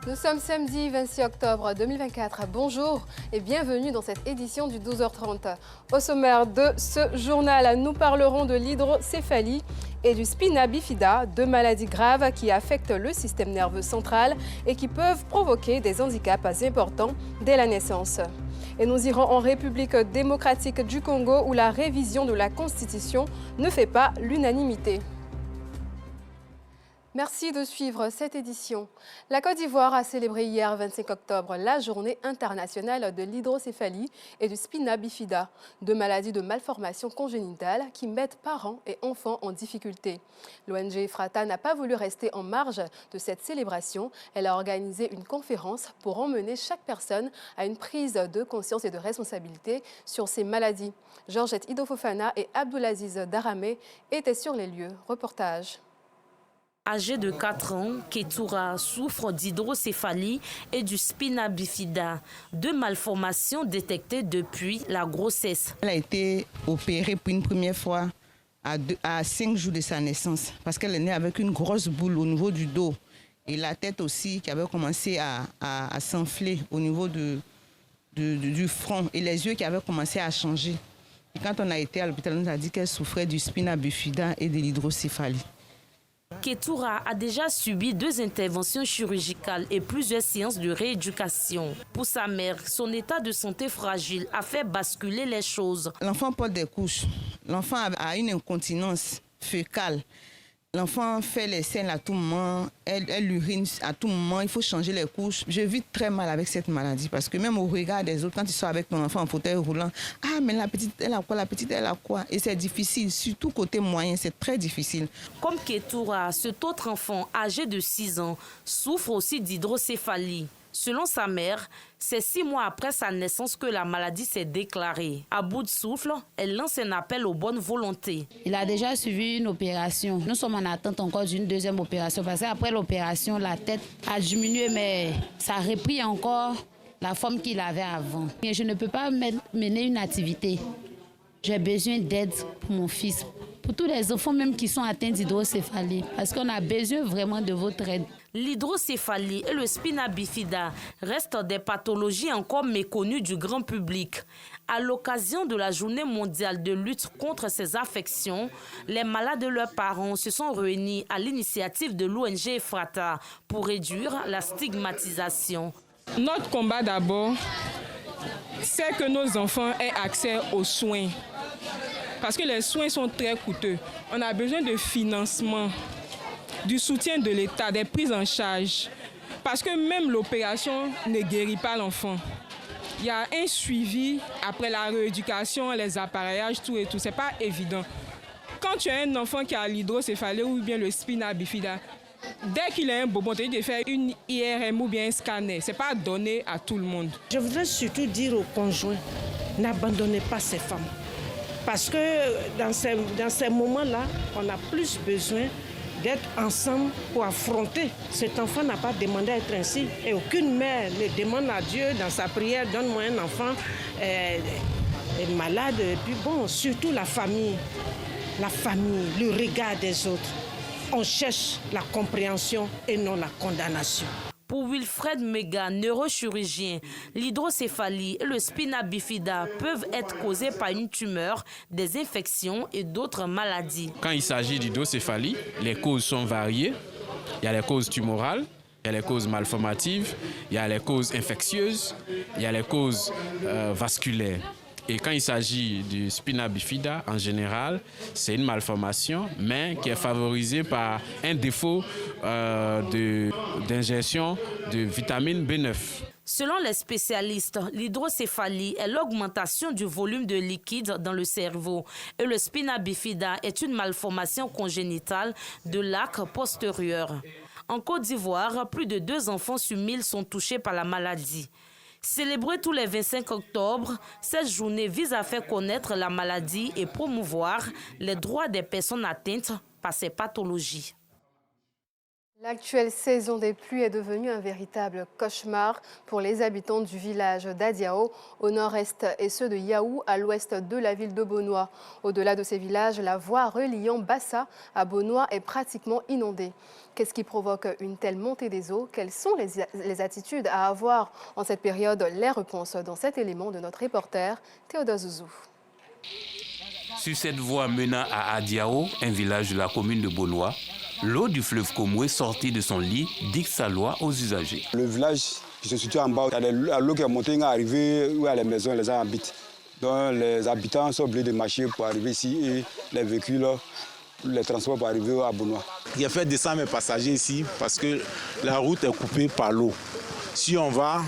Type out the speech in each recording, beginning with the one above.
Nous sommes samedi 26 octobre 2024. Bonjour et bienvenue dans cette édition du 12h30. Au sommaire de ce journal, nous parlerons de l'hydrocéphalie et du spina bifida, deux maladies graves qui affectent le système nerveux central et qui peuvent provoquer des handicaps importants dès la naissance. Et nous irons en République démocratique du Congo où la révision de la Constitution ne fait pas l'unanimité. Merci de suivre cette édition. La Côte d'Ivoire a célébré hier, 25 octobre, la journée internationale de l'hydrocéphalie et du spina bifida, deux maladies de malformation congénitale qui mettent parents et enfants en difficulté. L'ONG Ephrata n'a pas voulu rester en marge de cette célébration. Elle a organisé une conférence pour emmener chaque personne à une prise de conscience et de responsabilité sur ces maladies. Georgette Idofofana et Abdoulaziz Daramé étaient sur les lieux. Reportage. Âgée de 4 ans, Ketoura souffre d'hydrocéphalie et du spina bifida, deux malformations détectées depuis la grossesse. Elle a été opérée pour une première fois à 5 jours de sa naissance parce qu'elle est née avec une grosse boule au niveau du dos et la tête aussi qui avait commencé à s'enfler au niveau du front et les yeux qui avaient commencé à changer. Et quand on a été à l'hôpital, on nous a dit qu'elle souffrait du spina bifida et de l'hydrocéphalie. Ketoura a déjà subi 2 interventions chirurgicales et plusieurs séances de rééducation. Pour sa mère, son état de santé fragile a fait basculer les choses. L'enfant porte des couches. L'enfant a une incontinence fécale. L'enfant fait les selles à tout moment, elle urine à tout moment, il faut changer les couches. Je vis très mal avec cette maladie parce que même au regard des autres, quand tu sors avec ton enfant en fauteuil roulant, « Ah, mais la petite, elle a quoi? La petite, elle a quoi ?» Et c'est difficile, surtout côté moyen, c'est très difficile. Comme Ketoura, cet autre enfant âgé de 6 ans souffre aussi d'hydrocéphalie. Selon sa mère, c'est 6 mois après sa naissance que la maladie s'est déclarée. À bout de souffle, elle lance un appel aux bonnes volontés. Il a déjà suivi une opération. Nous sommes en attente encore d'une deuxième opération parce qu'après l'opération, la tête a diminué, mais ça a repris encore la forme qu'il avait avant. Et je ne peux pas mener une activité. J'ai besoin d'aide pour mon fils, pour tous les enfants même qui sont atteints d'hydrocéphalie, parce qu'on a besoin vraiment de votre aide. L'hydrocéphalie et le spina bifida restent des pathologies encore méconnues du grand public. À l'occasion de la journée mondiale de lutte contre ces affections, les malades et leurs parents se sont réunis à l'initiative de l'ONG Ephrata pour réduire la stigmatisation. Notre combat d'abord, c'est que nos enfants aient accès aux soins. Parce que les soins sont très coûteux. On a besoin de financement, du soutien de l'État, des prises en charge. Parce que même l'opération ne guérit pas l'enfant. Il y a un suivi après la rééducation, les appareillages, tout et tout. Ce n'est pas évident. Quand tu as un enfant qui a l'hydrocéphalie ou bien le spina bifida, dès qu'il a un bobon, tu as faire une IRM ou bien un scanner. Ce n'est pas donné à tout le monde. Je voudrais surtout dire aux conjoints, n'abandonnez pas ces femmes. Parce que dans ces moments-là, on a plus besoin d'être ensemble pour affronter. Cet enfant n'a pas demandé à être ainsi. Et aucune mère ne demande à Dieu dans sa prière, donne-moi un enfant malade. Et puis bon, surtout la famille, le regard des autres. On cherche la compréhension et non la condamnation. Pour Wilfred Mega, neurochirurgien, l'hydrocéphalie et le spina bifida peuvent être causés par une tumeur, des infections et d'autres maladies. Quand il s'agit d'hydrocéphalie, les causes sont variées. Il y a les causes tumorales, il y a les causes malformatives, il y a les causes infectieuses, il y a les causes vasculaires. Et quand il s'agit du spina bifida, en général, c'est une malformation, mais qui est favorisée par un défaut d'ingestion de vitamine B9. Selon les spécialistes, l'hydrocéphalie est l'augmentation du volume de liquide dans le cerveau et le spina bifida est une malformation congénitale de l'arc postérieur. En Côte d'Ivoire, plus de 2 enfants sur 1000 sont touchés par la maladie. Célébrée tous les 25 octobre, cette journée vise à faire connaître la maladie et promouvoir les droits des personnes atteintes par ces pathologies. L'actuelle saison des pluies est devenue un véritable cauchemar pour les habitants du village d'Adiao au nord-est et ceux de Yaou à l'ouest de la ville de Bonois. Au-delà de ces villages, la voie reliant Bassa à Bonois est pratiquement inondée. Qu'est-ce qui provoque une telle montée des eaux? Quelles sont les attitudes à avoir en cette période? Les réponses dans cet élément de notre reporter Théodore Zouzou. Sur cette voie menant à Adiao, un village de la commune de Bonois, l'eau du fleuve Komoué sortie de son lit dicte sa loi aux usagers. Le village qui se situe en bas, il y a l'eau qui est montée, qui est arrivée où il y a les maisons, les gens habitent. Donc les habitants sont obligés de marcher pour arriver ici et les véhicules, les transports pour arriver à Bonois. J'ai fait descendre mes passagers ici parce que la route est coupée par l'eau. Si on va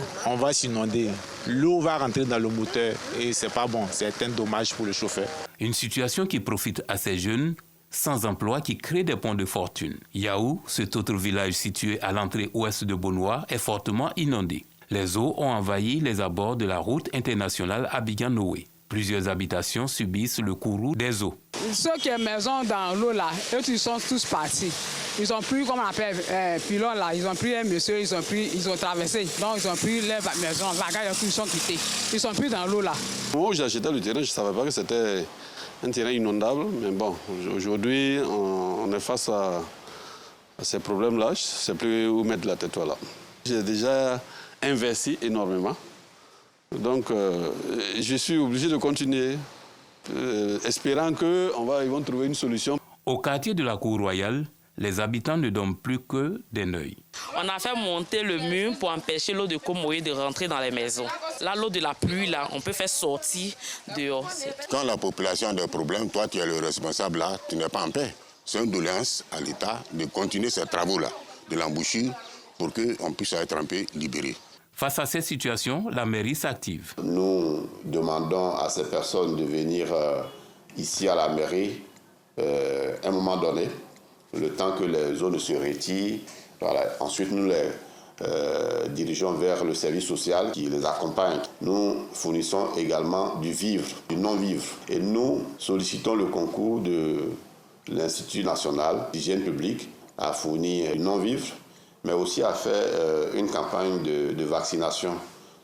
s'inonder. L'eau va rentrer dans le moteur et c'est pas bon, c'est un dommage pour le chauffeur. Une situation qui profite à ces jeunes sans emploi qui créent des ponts de fortune. Yaou, cet autre village situé à l'entrée ouest de Bonois, est fortement inondé. Les eaux ont envahi les abords de la route internationale Abidjan-Noé. Plusieurs habitations subissent le courroux des eaux. Ceux qui ont maison dans l'eau là, eux, ils sont tous partis. Ils ont pris, comme on appelle, pilon là, ils ont pris un monsieur, ils ont traversé. Donc ils ont pris leur maison, ils sont quittés. Ils sont pris dans l'eau là. Moi, j'ai acheté le terrain, je ne savais pas que c'était un terrain inondable. Mais bon, aujourd'hui, on est face à ces problèmes-là. Je ne sais plus où mettre la tête. Voilà. J'ai déjà investi énormément. Donc, je suis obligé de continuer, espérant qu'ils vont trouver une solution. Au quartier de la Cour Royale, les habitants ne dorment plus que d'un œil. On a fait monter le mur pour empêcher l'eau de Komoué de rentrer dans les maisons. Là, l'eau de la pluie, là, on peut faire sortir dehors. Quand la population a des problèmes, toi, tu es le responsable là, tu n'es pas en paix. C'est une doléance à l'État de continuer ces travaux-là, de l'embouchure, pour qu'on puisse être un peu libéré. Face à cette situation, la mairie s'active. Nous demandons à ces personnes de venir ici à la mairie à un moment donné, le temps que les eaux ne se retirent. Voilà. Ensuite, nous les dirigeons vers le service social qui les accompagne. Nous fournissons également du vivre, du non-vivre. Et nous sollicitons le concours de l'Institut national d'hygiène publique à fournir du non-vivre, mais aussi à faire une campagne de vaccination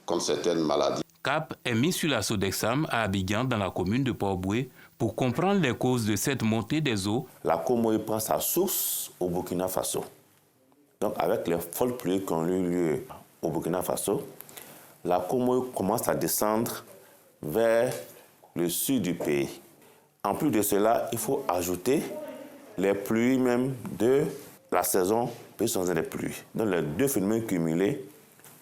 contre certaines maladies. Cap est mis sur la Sodexam à Abidjan, dans la commune de Port-Boué, pour comprendre les causes de cette montée des eaux. La Komoué prend sa source au Burkina Faso. Donc avec les folles pluies qui ont eu lieu au Burkina Faso, la Komoué commence à descendre vers le sud du pays. En plus de cela, il faut ajouter les pluies même de la saison des pluies. Donc les deux phénomènes cumulés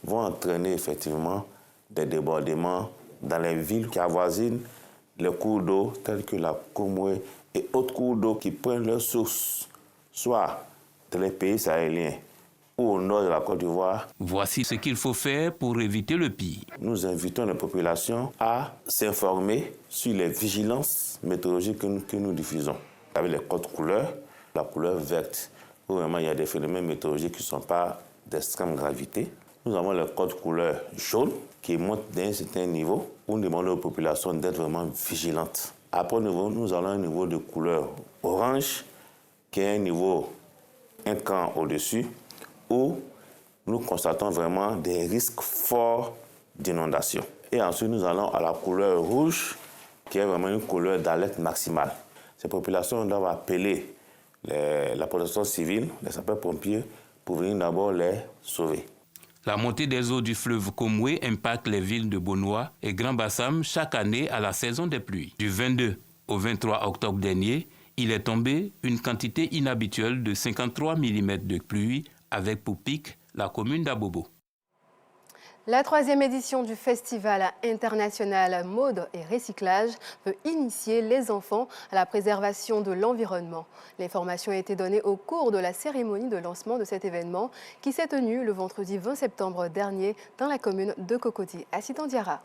vont entraîner effectivement des débordements dans les villes qui avoisinent les cours d'eau tels que la Komoué et autres cours d'eau qui prennent leur source soit dans les pays sahéliens ou au nord de la Côte d'Ivoire. Voici ce qu'il faut faire pour éviter le pire. Nous invitons les populations à s'informer sur les vigilances météorologiques que nous diffusons. Avec les codes couleurs, la couleur verte, où vraiment il y a des phénomènes météorologiques qui ne sont pas d'extrême gravité. Nous avons le code couleur jaune qui monte d'un certain niveau où nous demandons aux populations d'être vraiment vigilantes. Après, nous allons à un niveau de couleur orange qui est un cran au-dessus où nous constatons vraiment des risques forts d'inondation. Et ensuite, nous allons à la couleur rouge qui est vraiment une couleur d'alerte maximale. Ces populations doivent appeler la protection civile, les sapeurs-pompiers, pour venir d'abord les sauver. La montée des eaux du fleuve Komoué impacte les villes de Bonois et Grand Bassam chaque année à la saison des pluies. Du 22 au 23 octobre dernier, il est tombé une quantité inhabituelle de 53 mm de pluie avec pour pic la commune d'Abobo. La 3e édition du Festival international Mode et Recyclage veut initier les enfants à la préservation de l'environnement. L'information a été donnée au cours de la cérémonie de lancement de cet événement qui s'est tenue le vendredi 20 septembre dernier dans la commune de Cocody, à Sitandiara.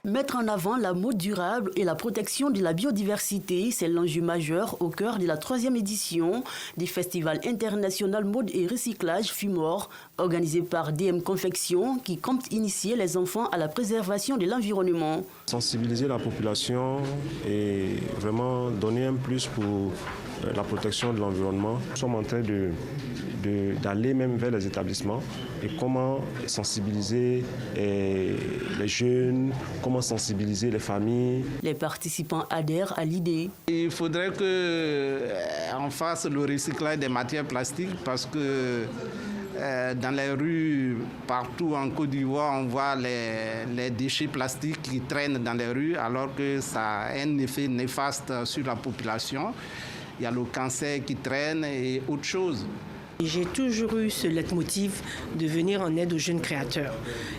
Mettre en avant la mode durable et la protection de la biodiversité, c'est l'enjeu majeur au cœur de la 3e édition du Festival international Mode et Recyclage FUMOR, organisé par DM Confection, qui compte initier les enfants à la préservation de l'environnement. Sensibiliser la population et vraiment donner un plus pour la protection de l'environnement. Nous sommes en train d'aller même vers les établissements et comment sensibiliser les jeunes, comment sensibiliser les familles. Les participants adhèrent à l'idée. Il faudrait qu'on fasse le recyclage des matières plastiques parce que dans les rues, partout en Côte d'Ivoire, on voit les déchets plastiques qui traînent dans les rues alors que ça a un effet néfaste sur la population. Il y a le cancer qui traîne et autre chose. J'ai toujours eu ce leitmotiv de venir en aide aux jeunes créateurs.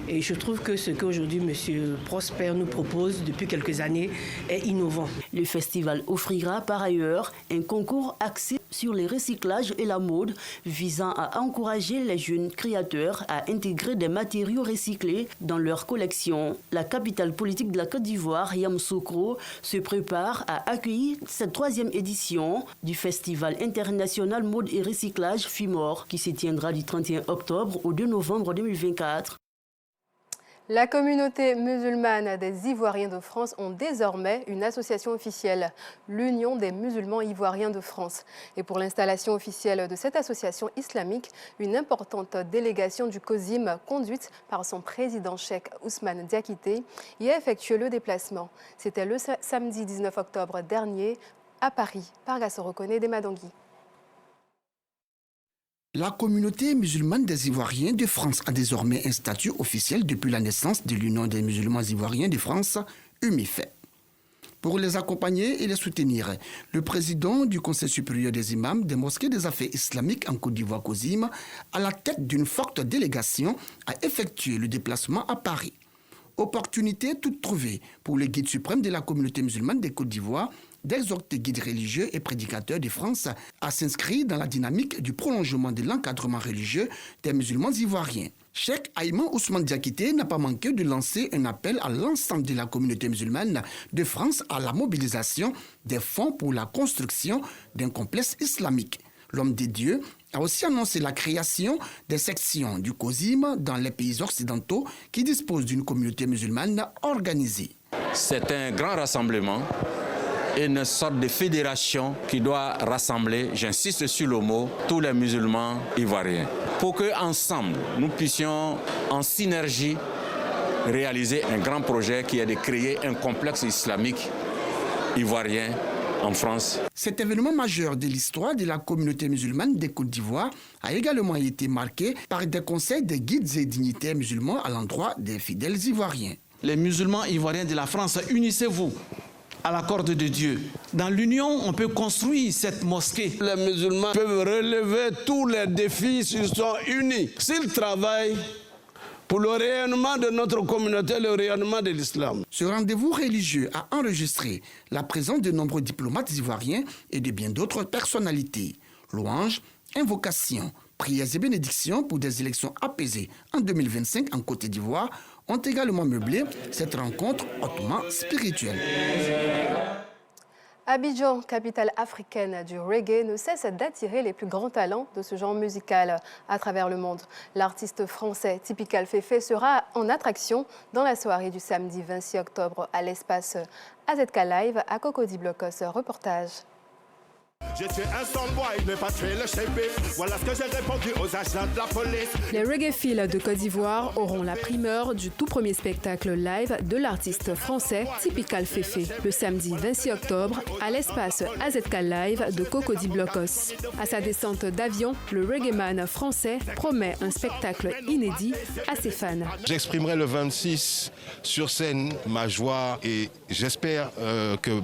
Et je trouve que ce qu'aujourd'hui M. Prosper nous propose depuis quelques années est innovant. Le festival offrira par ailleurs un concours axé sur les recyclages et la mode visant à encourager les jeunes créateurs à intégrer des matériaux recyclés dans leur collection. La capitale politique de la Côte d'Ivoire, Yamoussoukro, se prépare à accueillir cette 3e édition du Festival international mode et recyclage FIMOR qui se tiendra du 31 octobre au 2 novembre 2024. La communauté musulmane des Ivoiriens de France ont désormais une association officielle, l'Union des musulmans ivoiriens de France. Et pour l'installation officielle de cette association islamique, une importante délégation du COSIM, conduite par son président cheikh Ousmane Diakité, y a effectué le déplacement. C'était le samedi 19 octobre dernier à Paris, par Gassoro-Koné des Madangui. La communauté musulmane des Ivoiriens de France a désormais un statut officiel depuis la naissance de l'Union des musulmans ivoiriens de France, UMIFE. Pour les accompagner et les soutenir, le président du Conseil supérieur des imams des mosquées des affaires islamiques en Côte d'Ivoire, COSIM, à la tête d'une forte délégation, a effectué le déplacement à Paris. Opportunité toute trouvée pour le guide suprême de la communauté musulmane de Côte d'Ivoire d'exhorter guides religieux et prédicateurs de France à s'inscrire dans la dynamique du prolongement de l'encadrement religieux des musulmans ivoiriens. Cheikh Ayman Ousmane Diakité n'a pas manqué de lancer un appel à l'ensemble de la communauté musulmane de France à la mobilisation des fonds pour la construction d'un complexe islamique. L'homme de Dieu a aussi annoncé la création des sections du COSIM dans les pays occidentaux qui disposent d'une communauté musulmane organisée. C'est un grand rassemblement et une sorte de fédération qui doit rassembler, j'insiste sur le mot, tous les musulmans ivoiriens. Pour qu'ensemble, nous puissions en synergie réaliser un grand projet qui est de créer un complexe islamique ivoirien en France. Cet événement majeur de l'histoire de la communauté musulmane de Côte d'Ivoire a également été marqué par des conseils de guides et dignitaires musulmans à l'endroit des fidèles ivoiriens. Les musulmans ivoiriens de la France, unissez-vous à la corde de Dieu. Dans l'union, on peut construire cette mosquée. Les musulmans peuvent relever tous les défis s'ils sont unis. S'ils travaillent pour le rayonnement de notre communauté, le rayonnement de l'islam. Ce rendez-vous religieux a enregistré la présence de nombreux diplomates ivoiriens et de bien d'autres personnalités. Louanges, invocations, prières et bénédictions pour des élections apaisées en 2025 en Côte d'Ivoire ont également meublé cette rencontre hautement spirituelle. Abidjan, capitale africaine du reggae, ne cesse d'attirer les plus grands talents de ce genre musical à travers le monde. L'artiste français Typical Féfé sera en attraction dans la soirée du samedi 26 octobre à l'espace AZK Live à Cocody Blocos. Reportage. Je suis un soundboy, ne pas tuer le chébé. Voilà ce que j'ai répondu aux agents de la police. Les reggae-philes de Côte d'Ivoire auront la primeur du tout premier spectacle live de l'artiste français Typical Féfé le samedi 26 octobre à l'espace AZK Live de Cocody Blocos. À sa descente d'avion, le reggaeman français promet un spectacle inédit à ses fans. J'exprimerai le 26 sur scène ma joie et j'espère que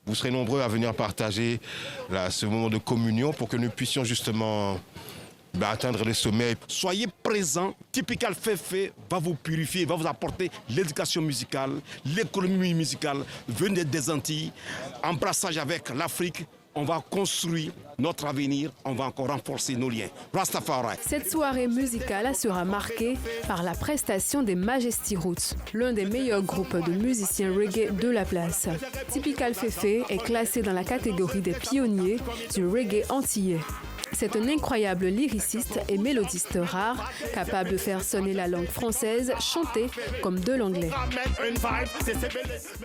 vous serez nombreux à venir partager ce moment de communion pour que nous puissions justement atteindre les sommets. Soyez présents, Typical Féfé va vous purifier, va vous apporter l'éducation musicale, l'économie musicale, venez des Antilles, en brassage avec l'Afrique. On va construire notre avenir, on va encore renforcer nos liens. Rastafari. Cette soirée musicale sera marquée par la prestation des Majesty Roots, l'un des meilleurs groupes de musiciens reggae de la place. Typical Féfé est classé dans la catégorie des pionniers du reggae antillais. C'est un incroyable lyriciste et mélodiste rare, capable de faire sonner la langue française, chanter comme de l'anglais.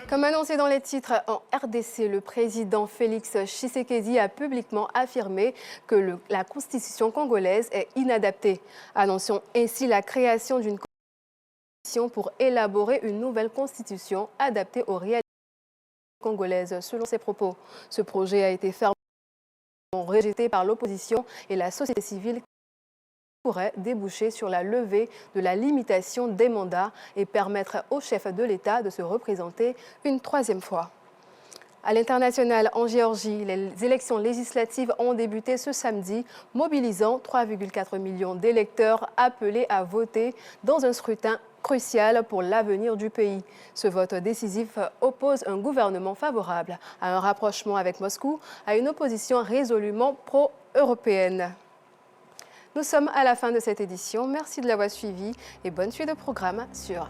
Comme annoncé dans les titres, en RDC, le président Félix Tshisekedi a publiquement affirmé que la constitution congolaise est inadaptée. Annonçons ainsi la création d'une commission pour élaborer une nouvelle constitution adaptée aux réalités congolaises. Selon ses propos, ce projet a été fermement rejeté par l'opposition et la société civile qui pourrait déboucher sur la levée de la limitation des mandats et permettre au chef de l'État de se représenter une troisième fois. À l'international, en Géorgie, les élections législatives ont débuté ce samedi, mobilisant 3,4 millions d'électeurs appelés à voter dans un scrutin crucial pour l'avenir du pays. Ce vote décisif oppose un gouvernement favorable à un rapprochement avec Moscou à une opposition résolument pro-européenne. Nous sommes à la fin de cette édition. Merci de l'avoir suivi et bonne suite de programme sur